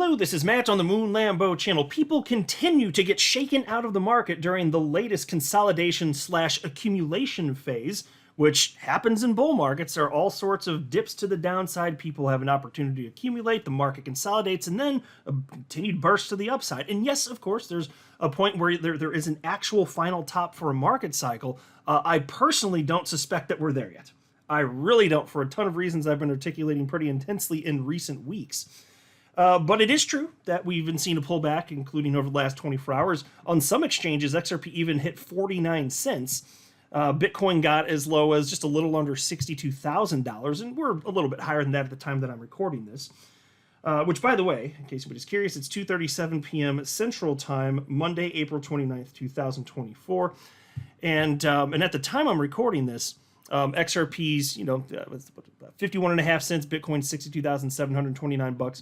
Hello, this is Matt on the Moon Lambo channel. People continue to get shaken out of the market during the latest consolidation / accumulation phase, which happens in bull markets. There are all sorts of dips to the downside. People have an opportunity to accumulate, the market consolidates, and then a continued burst to the upside. And yes, of course, there's a point where there is an actual final top for a market cycle. I personally don't suspect that we're there yet. I really don't, for a ton of reasons I've been articulating pretty intensely in recent weeks. But it is true that we've been seeing a pullback, including over the last 24 hours. On some exchanges, XRP even hit 49 cents. Bitcoin got as low as just a little under $62,000, and we're a little bit higher than that at the time that I'm recording this. Which, by the way, in case anybody's curious, it's 2:37 p.m. Central Time, Monday, April 29th, 2024. And at the time I'm recording this, XRP's, 51.5 cents, Bitcoin 62,729 bucks.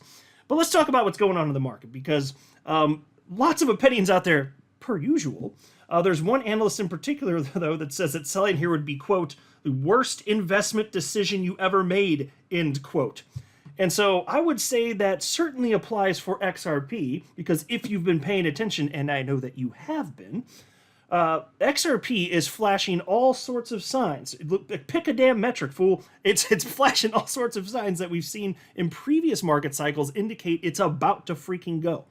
But let's talk about what's going on in the market, because lots of opinions out there, per usual. There's one analyst in particular, though, that says that selling here would be, quote, the worst investment decision you ever made, end quote. And so I would say that certainly applies for XRP, because if you've been paying attention, and I know that you have been, XRP is flashing all sorts of signs. Pick a damn metric, fool. It's flashing all sorts of signs that we've seen in previous market cycles indicate it's about to freaking go.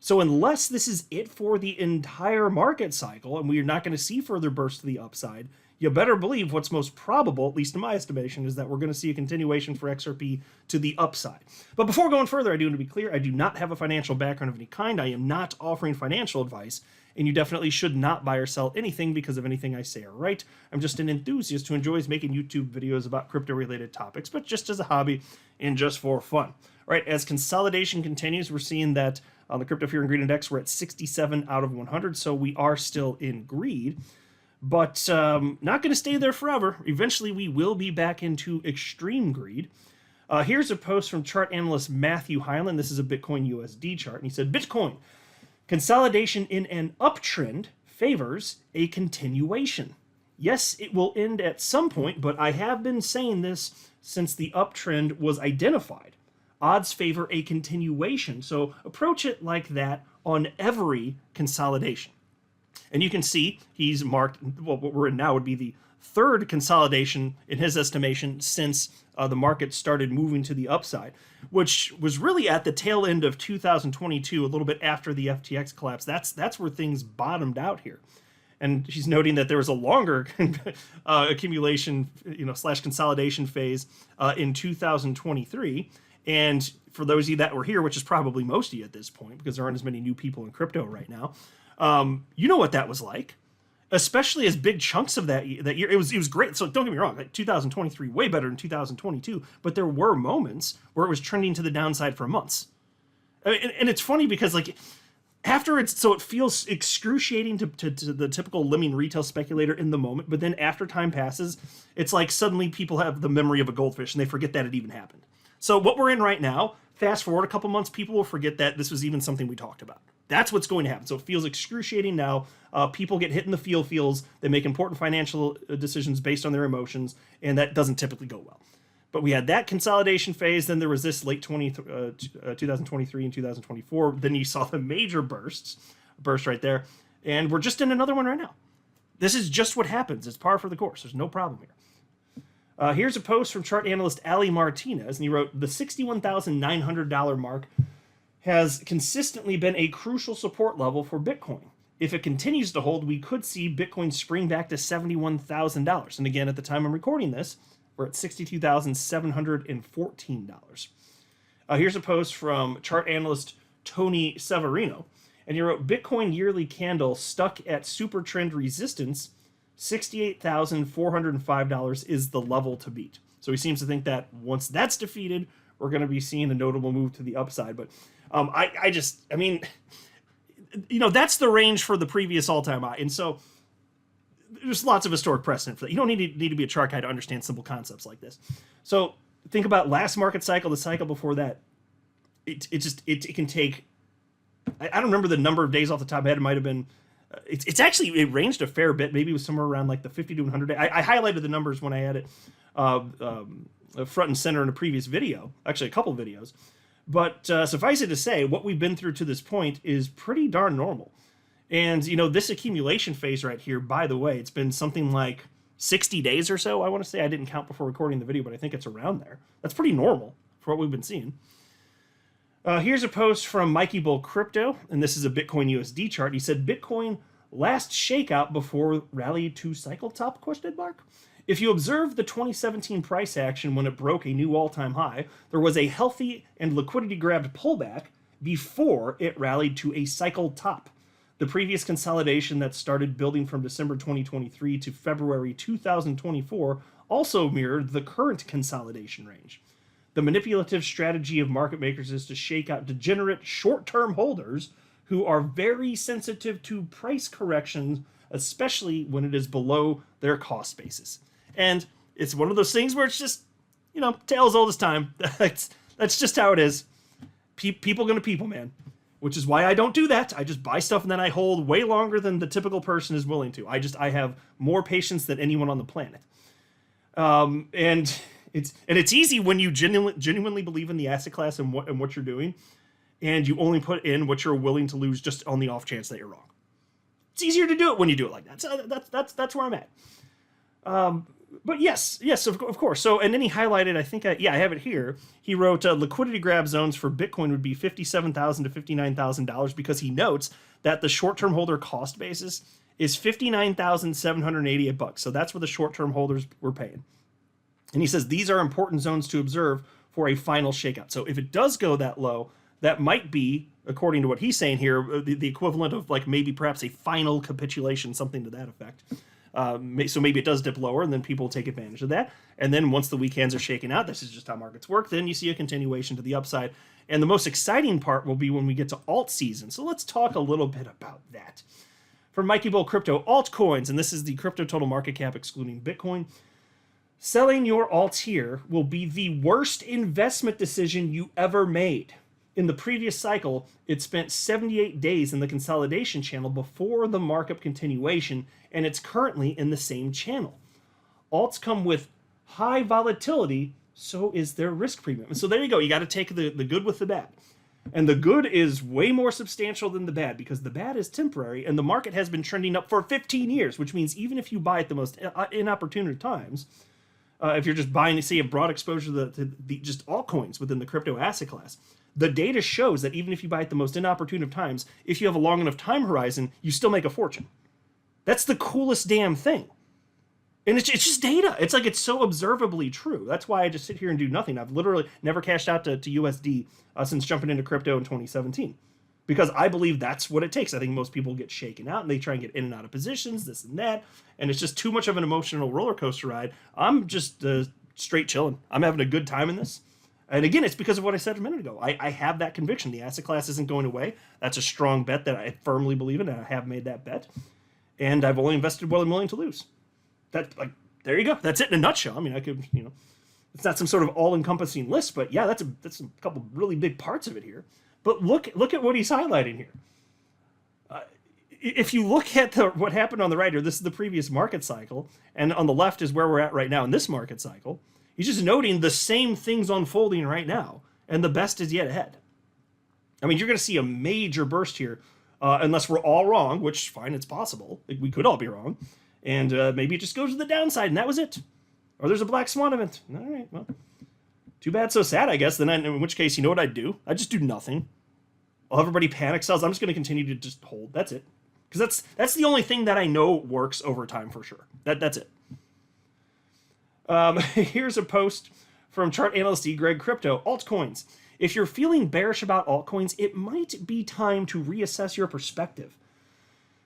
So unless this is it for the entire market cycle, and we're not going to see further bursts to the upside, you better believe what's most probable, at least in my estimation, is that we're going to see a continuation for XRP to the upside. But before going further, I do want to be clear, I do not have a financial background of any kind. I am not offering financial advice, and you definitely should not buy or sell anything because of anything I say or write. I'm just an enthusiast who enjoys making YouTube videos about crypto-related topics, but just as a hobby and just for fun. All right, as consolidation continues, we're seeing that on the Crypto Fear and Greed Index, we're at 67 out of 100, so we are still in greed. But not going to stay there forever. Eventually, we will be back into extreme greed. Here's a post from chart analyst Matthew Highland. This is a Bitcoin USD chart. And he said, Bitcoin, consolidation in an uptrend favors a continuation. Yes, it will end at some point, but I have been saying this since the uptrend was identified. Odds favor a continuation. So approach it like that on every consolidation. And you can see he's marked, well, what we're in now would be the third consolidation in his estimation since the market started moving to the upside, which was really at the tail end of 2022, a little bit after the FTX collapse. That's where things bottomed out here. And she's noting that there was a longer accumulation, / consolidation phase in 2023. And for those of you that were here, which is probably most of you at this point, because there aren't as many new people in crypto right now, you know what that was like, especially as big chunks of that year. It was great. So don't get me wrong, like 2023 way better than 2022, but there were moments where it was trending to the downside for months. I mean, and it's funny because like after it feels excruciating to the typical lemming retail speculator in the moment, but then after time passes, it's like suddenly people have the memory of a goldfish and they forget that it even happened. So what we're in right now, fast forward a couple months, people will forget that this was even something we talked about. That's what's going to happen. So it feels excruciating now. People get hit in the feels. They make important financial decisions based on their emotions, and that doesn't typically go well. But we had that consolidation phase. Then there was this late 2023 and 2024. Then you saw the major burst right there. And we're just in another one right now. This is just what happens. It's par for the course. There's no problem here. Here's a post from chart analyst Ali Martinez, and he wrote, the $61,900 mark has consistently been a crucial support level for Bitcoin. If it continues to hold, we could see Bitcoin spring back to $71,000. And again, at the time I'm recording this, we're at $62,714. Here's a post from chart analyst Tony Severino, and he wrote, Bitcoin yearly candle stuck at super trend resistance, $68,405 is the level to beat. So he seems to think that once that's defeated, we're going to be seeing a notable move to the upside. But that's the range for the previous all-time high. And so there's lots of historic precedent for that. You don't need to be a chart guy to understand simple concepts like this. So think about last market cycle, the cycle before that. It can take, I don't remember the number of days off the top of my head. It might have been, it ranged a fair bit. Maybe it was somewhere around like the 50 to 100 day. I highlighted the numbers when I had it front and center in a previous video, actually a couple videos. But suffice it to say, what we've been through to this point is pretty darn normal. And, this accumulation phase right here, by the way, it's been something like 60 days or so, I want to say. I didn't count before recording the video, but I think it's around there. That's pretty normal for what we've been seeing. Here's a post from Mikey Bull Crypto, and this is a Bitcoin USD chart. He said, Bitcoin last shakeout before rally to cycle top, question mark? If you observe the 2017 price action when it broke a new all-time high, there was a healthy and liquidity-grabbed pullback before it rallied to a cycle top. The previous consolidation that started building from December 2023 to February 2024 also mirrored the current consolidation range. The manipulative strategy of market makers is to shake out degenerate short-term holders who are very sensitive to price corrections, especially when it is below their cost basis. And it's one of those things where it's just, tales old as time. That's just how it is. People gonna people, man. Which is why I don't do that. I just buy stuff and then I hold way longer than the typical person is willing to. I have more patience than anyone on the planet. And it's easy when you genuinely believe in the asset class and what you're doing, and you only put in what you're willing to lose just on the off chance that you're wrong. It's easier to do it when you do it like that. So that's where I'm at. But yes, of course. So, and then he highlighted, I think, I have it here. He wrote liquidity grab zones for Bitcoin would be $57,000 to $59,000 because he notes that the short-term holder cost basis is $59,788. So that's what the short-term holders were paying. And he says these are important zones to observe for a final shakeout. So if it does go that low, that might be, according to what he's saying here, the equivalent of like maybe perhaps a final capitulation, something to that effect. So maybe it does dip lower, and then people take advantage of that. And then once the weekends are shaken out, this is just how markets work, then you see a continuation to the upside. And the most exciting part will be when we get to alt season. So let's talk a little bit about that. From Mikey Bull Crypto, altcoins, and this is the crypto total market cap excluding Bitcoin. Selling your alts here will be the worst investment decision you ever made. In the previous cycle, it spent 78 days in the consolidation channel before the markup continuation, and it's currently in the same channel. Alts come with high volatility, so is their risk premium. And so there you go. You got to take the good with the bad. And the good is way more substantial than the bad because the bad is temporary, and the market has been trending up for 15 years, which means even if you buy at the most inopportune times, if you're just buying, say, a broad exposure to the just altcoins within the crypto asset class, the data shows that even if you buy at the most inopportune of times, if you have a long enough time horizon, you still make a fortune. That's the coolest damn thing. And it's just data. It's like it's so observably true. That's why I just sit here and do nothing. I've literally never cashed out to USD since jumping into crypto in 2017. Because I believe that's what it takes. I think most people get shaken out and they try and get in and out of positions, this and that. And it's just too much of an emotional roller coaster ride. I'm just straight chilling. I'm having a good time in this. And again, it's because of what I said a minute ago. I have that conviction. The asset class isn't going away. That's a strong bet that I firmly believe in, and I have made that bet. And I've only invested what I'm willing to lose. There you go. That's it in a nutshell. I mean, I could, it's not some sort of all-encompassing list, but yeah, that's a couple really big parts of it here. But look at what he's highlighting here. If you look at what happened on the right here, this is the previous market cycle, and on the left is where we're at right now in this market cycle. He's just noting the same things unfolding right now, and the best is yet ahead. I mean, you're going to see a major burst here, unless we're all wrong, which, fine, it's possible. We could all be wrong. And maybe it just goes to the downside, and that was it. Or there's a black swan event. All right, well, too bad, so sad, I guess. Then in which case, you know what I'd do? I'd just do nothing. While everybody panic sells, I'm just going to continue to just hold. That's it. Because that's the only thing that I know works over time for sure. That's it. Here's a post from chart analyst Greg Crypto. Altcoins. If you're feeling bearish about altcoins, it might be time to reassess your perspective.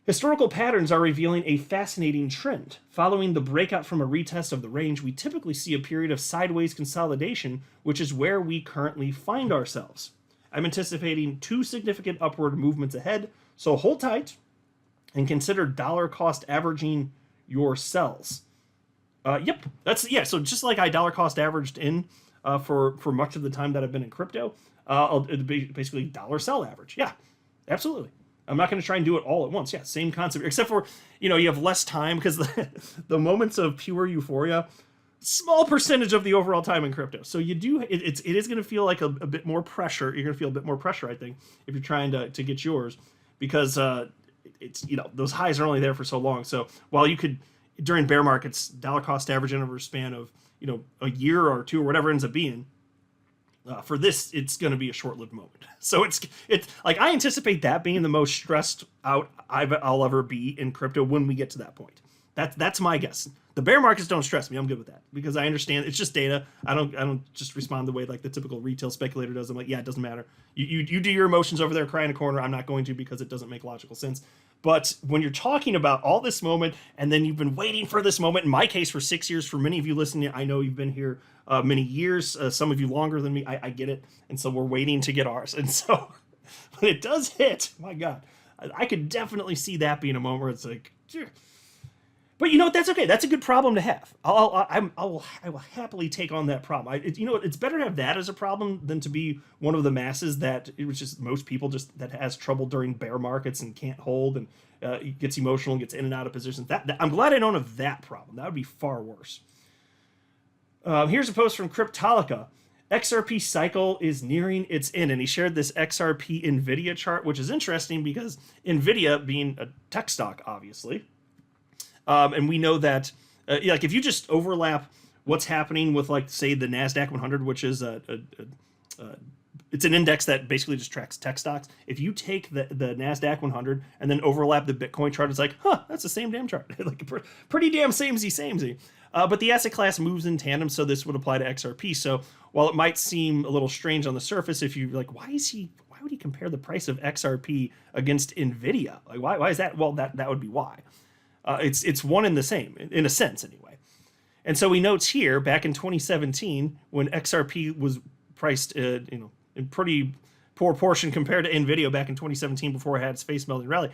Historical patterns are revealing a fascinating trend. Following the breakout from a retest of the range, we typically see a period of sideways consolidation, which is where we currently find ourselves. I'm anticipating 2 significant upward movements ahead, so hold tight and consider dollar cost averaging your sells. Yep, so just like I dollar cost averaged in for much of the time that I've been in crypto, I'll basically dollar sell average. Yeah, absolutely. I'm not going to try and do it all at once. Yeah, same concept, except for, you have less time because the moments of pure euphoria small percentage of the overall time in crypto. So you do, it is going to feel like a bit more pressure. You're going to feel a bit more pressure, I think, if you're trying to get yours, because it's, those highs are only there for so long. So while you could, during bear markets, dollar cost average over a span of, a year or two or whatever it ends up being, for this, it's going to be a short-lived moment. So it's like, I anticipate that being the most stressed out I'll ever be in crypto when we get to that point. That's my guess. The bear markets don't stress me. I'm good with that because I understand it's just data. I don't just respond the way like the typical retail speculator does. I'm like, yeah, it doesn't matter. You do your emotions over there, cry in a corner. I'm not going to because it doesn't make logical sense. But when you're talking about all this moment and then you've been waiting for this moment, in my case for 6 years, for many of you listening, I know you've been here many years, some of you longer than me. I get it. And so we're waiting to get ours. And so when it does hit, my God, I could definitely see that being a moment where it's like, phew. But that's okay. That's a good problem to have. I will happily take on that problem. It's better to have that as a problem than to be one of the masses that it was just most people just that has trouble during bear markets and can't hold and gets emotional and gets in and out of positions. That I'm glad I don't have that problem. That would be far worse. Here's a post from Cryptolica. XRP cycle is nearing its end, and he shared this XRP Nvidia chart, which is interesting because Nvidia, being a tech stock, obviously. And we know that, like, if you just overlap what's happening with, like, say, the NASDAQ 100, which is it's an index that basically just tracks tech stocks. If you take the NASDAQ 100 and then overlap the Bitcoin chart, it's like, that's the same damn chart. Like, pretty damn samey. But the asset class moves in tandem, so this would apply to XRP. So while it might seem a little strange on the surface, if you're like, why would he compare the price of XRP against Nvidia? Like, why is that? Well, that would be why. It's one and the same, in a sense, anyway. And so he notes here, back in 2017, when XRP was priced, in pretty poor portion compared to Nvidia back in 2017 before it had its face-melting rally,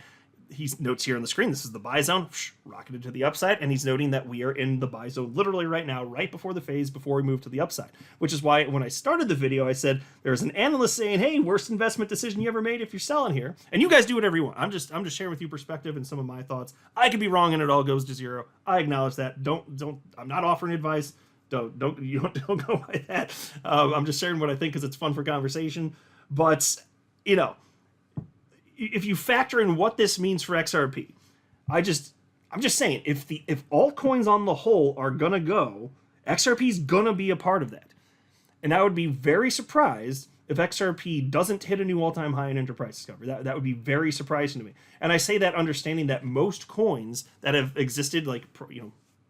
he notes here on the screen, this is the buy zone, rocketed to the upside, and he's noting that we are in the buy zone literally right now, right before the phase, before we move to the upside, which is why when I started the video, I said, there's an analyst saying, hey, worst investment decision you ever made if you're selling here, and you guys do whatever you want. I'm just sharing with you perspective and some of my thoughts. I could be wrong and it all goes to zero. I acknowledge that. I'm not offering advice. Don't go by that. I'm just sharing what I think because it's fun for conversation. But, if you factor in what this means for XRP, I'm just saying, if altcoins on the whole are gonna go, XRP's gonna be a part of that. And I would be very surprised if XRP doesn't hit a new all-time high in enterprise discovery. That would be very surprising to me. And I say that understanding that most coins that have existed, like,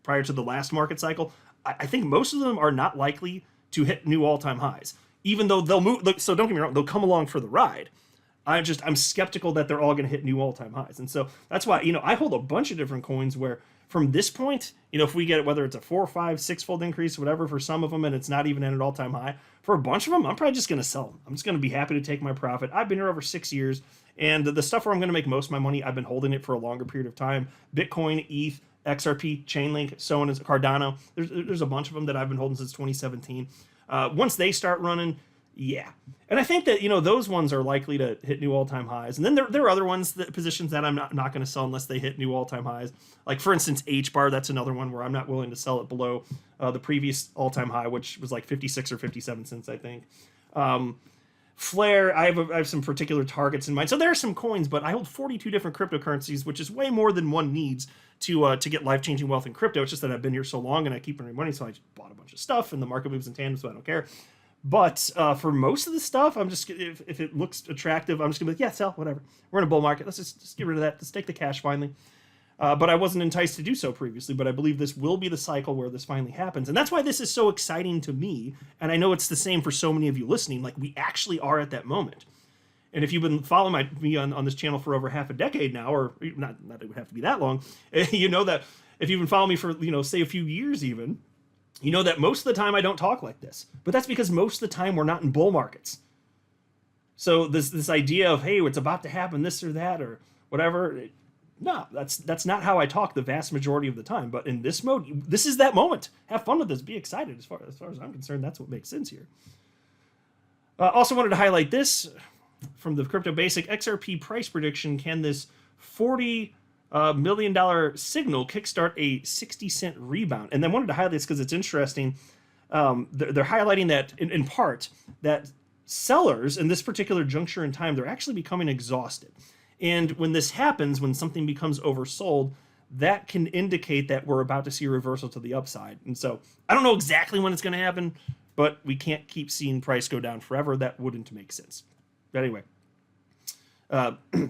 prior to the last market cycle, I think most of them are not likely to hit new all-time highs, even though they'll move. So don't get me wrong, they'll come along for the ride. I'm skeptical that they're all going to hit new all-time highs. And so that's why, I hold a bunch of different coins where from this point, if we get it, whether it's a 4, 5, 6-fold increase, whatever, for some of them, and it's not even at an all-time high, for a bunch of them, I'm probably just going to sell them. I'm just going to be happy to take my profit. I've been here over 6 years, and the stuff where I'm going to make most of my money, I've been holding it for a longer period of time. Bitcoin, ETH, XRP, Chainlink, so on, Cardano. There's a bunch of them that I've been holding since 2017. Once they start running, yeah. And I think that, those ones are likely to hit new all-time highs. And then there are other ones, positions that I'm not going to sell unless they hit new all-time highs. Like, for instance, HBAR, that's another one where I'm not willing to sell it below the previous all-time high, which was like 56 or 57 cents, I think. Flare, I have some particular targets in mind. So there are some coins, but I hold 42 different cryptocurrencies, which is way more than one needs to get life-changing wealth in crypto. It's just that I've been here so long and I keep earning money, so I just bought a bunch of stuff, and the market moves in tandem, so I don't care. But for most of the stuff, I'm just, if it looks attractive, I'm just gonna be like, yeah, sell, whatever. We're in a bull market. Let's just get rid of that. Let's take the cash finally. But I wasn't enticed to do so previously, but I believe this will be the cycle where this finally happens. And that's why this is so exciting to me. And I know it's the same for so many of you listening. Like, we actually are at that moment. And if you've been following me on this channel for over half a decade now, or not that it would have to be that long, you know that if you've been following me for, say a few years even, you know that most of the time I don't talk like this. But that's because most of the time we're not in bull markets. So this idea of, hey, it's about to happen, this or that, or whatever, no, that's not how I talk the vast majority of the time. But in this mode, this is that moment. Have fun with this. Be excited. As far as I'm concerned, that's what makes sense here. Also wanted to highlight this from the Crypto Basic XRP price prediction. Can this 40 $1 million signal kickstart a 60-cent rebound. And then wanted to highlight this because it's interesting. They're highlighting that in part that sellers in this particular juncture in time, they're actually becoming exhausted. And when this happens, when something becomes oversold, that can indicate that we're about to see a reversal to the upside. And so I don't know exactly when it's going to happen, but we can't keep seeing price go down forever. That wouldn't make sense. But anyway,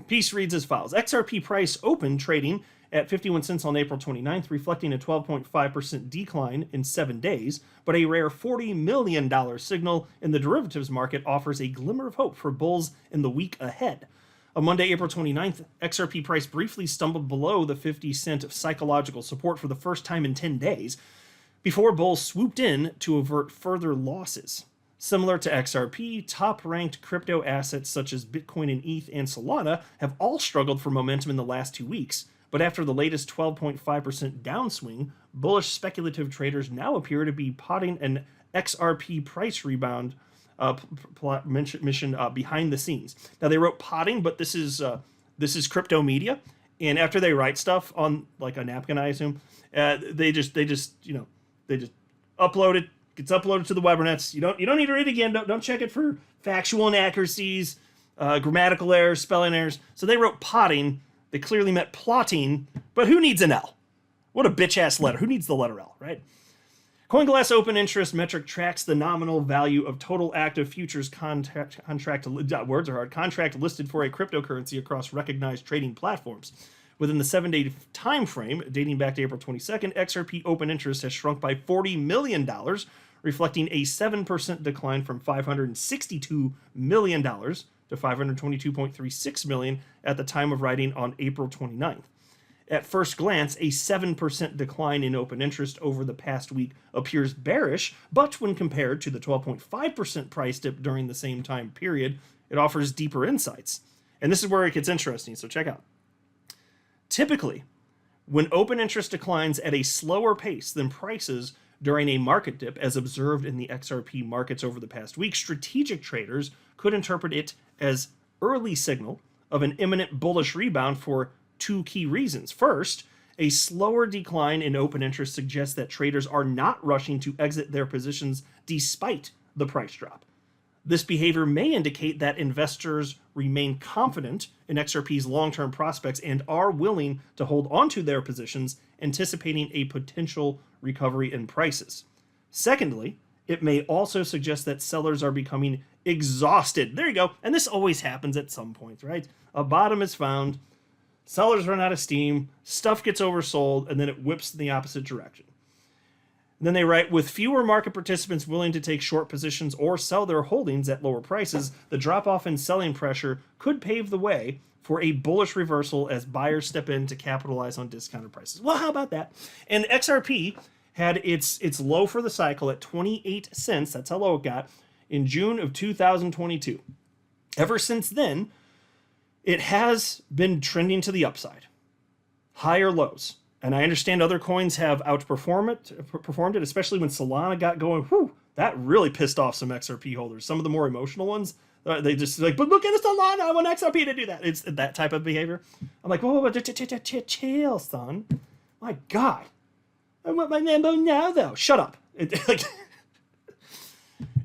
piece reads as follows. XRP price opened trading at 51 cents on April 29th, reflecting a 12.5% decline in 7 days, but a rare $40 million signal in the derivatives market offers a glimmer of hope for bulls in the week ahead. On Monday, April 29th, XRP price briefly stumbled below the 50-cent of psychological support for the first time in 10 days, before bulls swooped in to avert further losses. Similar to XRP, top-ranked crypto assets such as Bitcoin and ETH and Solana have all struggled for momentum in the last 2 weeks, but after the latest 12.5% downswing, bullish speculative traders now appear to be potting an XRP price rebound mission behind the scenes. Now they wrote potting, but this is crypto media, and after they write stuff on like a napkin, I assume, they just upload it. Gets uploaded to the webernets. You don't need to read it again. Don't check it for factual inaccuracies, grammatical errors, spelling errors. So they wrote potting. They clearly meant plotting, but who needs an L? What a bitch-ass letter. Who needs the letter L, right? CoinGlass open interest metric tracks the nominal value of total active futures contract listed for a cryptocurrency across recognized trading platforms. Within the 7-day time frame, dating back to April 22nd, XRP open interest has shrunk by $40 million, reflecting a 7% decline from $562 million to $522.36 million at the time of writing on April 29th. At first glance, a 7% decline in open interest over the past week appears bearish, but when compared to the 12.5% price dip during the same time period, it offers deeper insights. And this is where it gets interesting, so check out. Typically, when open interest declines at a slower pace than prices during a market dip, as observed in the XRP markets over the past week, strategic traders could interpret it as early signal of an imminent bullish rebound for two key reasons. First, a slower decline in open interest suggests that traders are not rushing to exit their positions despite the price drop. This behavior may indicate that investors remain confident in XRP's long-term prospects and are willing to hold onto their positions, anticipating a potential recovery in prices. Secondly, it may also suggest that sellers are becoming exhausted. There you go. And this always happens at some point, right? A bottom is found, sellers run out of steam, stuff gets oversold, and then it whips in the opposite direction. And then they write, with fewer market participants willing to take short positions or sell their holdings at lower prices, the drop-off in selling pressure could pave the way for a bullish reversal as buyers step in to capitalize on discounted prices. Well, how about that? And XRP had its low for the cycle at 28 cents, that's how low it got, in June of 2022. Ever since then, it has been trending to the upside. Higher lows. And I understand other coins have performed it, especially when Solana got going. Whew, that really pissed off some XRP holders. Some of the more emotional ones, they just like, but look at Solana, I want XRP to do that. It's that type of behavior. I'm like, whoa, chill, son. My God. I want my Lambo now, though. Shut up.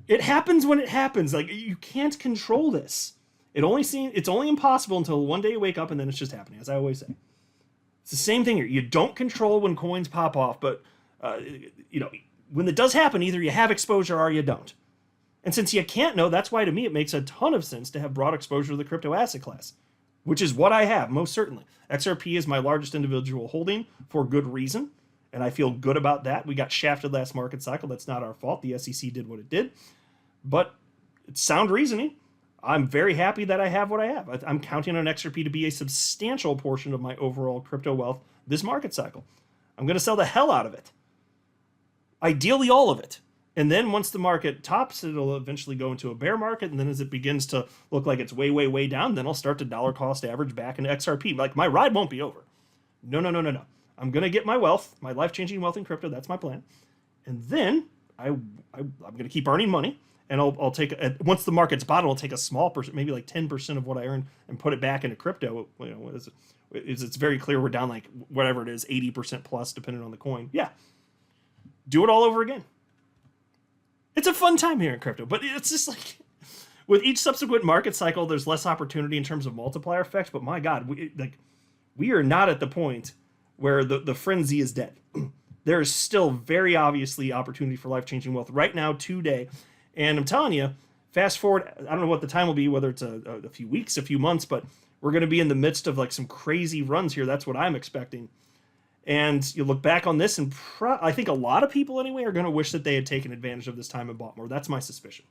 It happens when it happens. Like, you can't control this. It's only impossible until one day you wake up and then it's just happening, as I always say. It's the same thing here. You don't control when coins pop off, but when it does happen, either you have exposure or you don't. And since you can't know, that's why to me it makes a ton of sense to have broad exposure to the crypto asset class, which is what I have, most certainly. XRP is my largest individual holding for good reason, and I feel good about that. We got shafted last market cycle. That's not our fault. The SEC did what it did, but it's sound reasoning. I'm very happy that I have what I have. I'm counting on XRP to be a substantial portion of my overall crypto wealth this market cycle. I'm going to sell the hell out of it. Ideally, all of it. And then once the market tops, it'll eventually go into a bear market. And then as it begins to look like it's way, way, way down, then I'll start to dollar cost average back into XRP. Like, my ride won't be over. No. I'm going to get my wealth, my life-changing wealth in crypto. That's my plan. And then I'm going to keep earning money. and I'll take once the market's bottom, I'll take a small percent, maybe like 10% of what I earn, and put it back into crypto. You know, it's very clear we're down like whatever it is, 80% plus, depending on the coin. Yeah, do it all over again. It's a fun time here in crypto, but it's just like with each subsequent market cycle, there's less opportunity in terms of multiplier effects. But my God, we are not at the point where the frenzy is dead. There is still very obviously opportunity for life-changing wealth right now, today. And I'm telling you, fast forward, I don't know what the time will be, whether it's a few weeks, a few months, but we're going to be in the midst of like some crazy runs here. That's what I'm expecting. And you look back on this, and I think a lot of people anyway are going to wish that they had taken advantage of this time and bought more. That's my suspicion.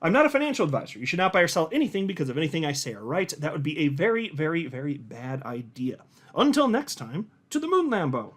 I'm not a financial advisor. You should not buy or sell anything because of anything I say or write. That would be a very, very, very bad idea. Until next time, to the moon, Lambo.